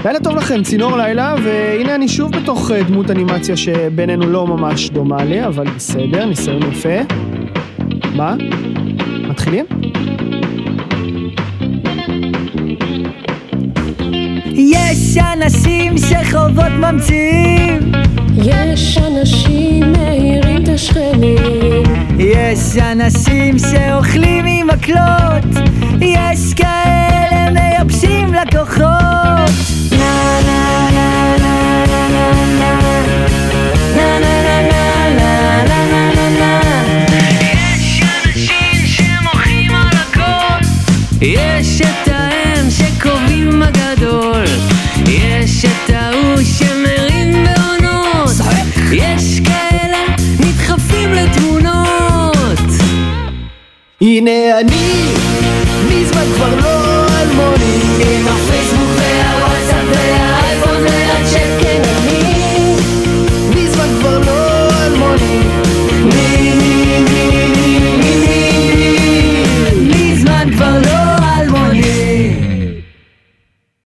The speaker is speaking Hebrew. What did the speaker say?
לילה טוב לכם, צינור לילה, והנה אני שוב בתוך דמות אנימציה שבינינו לא ממש דומה לי, אבל בסדר, ניסיון יפה. מה? מתחילים? יש אנשים שחובות ממציאים, יש אנשים מאירים את השכנים, יש אנשים שאוכלים עם מקלות, יש כאלה מייבשים לקוחות. נה נה נה נה נה נה נה נה נה נה נה. יש אנשים שמוחים על הכל, יש את ההם שקובעים הגדול, יש את ההוא שמרים בעונות, יש כאלה נדחפים לתמונות. הנה אני, מזמן כבר לא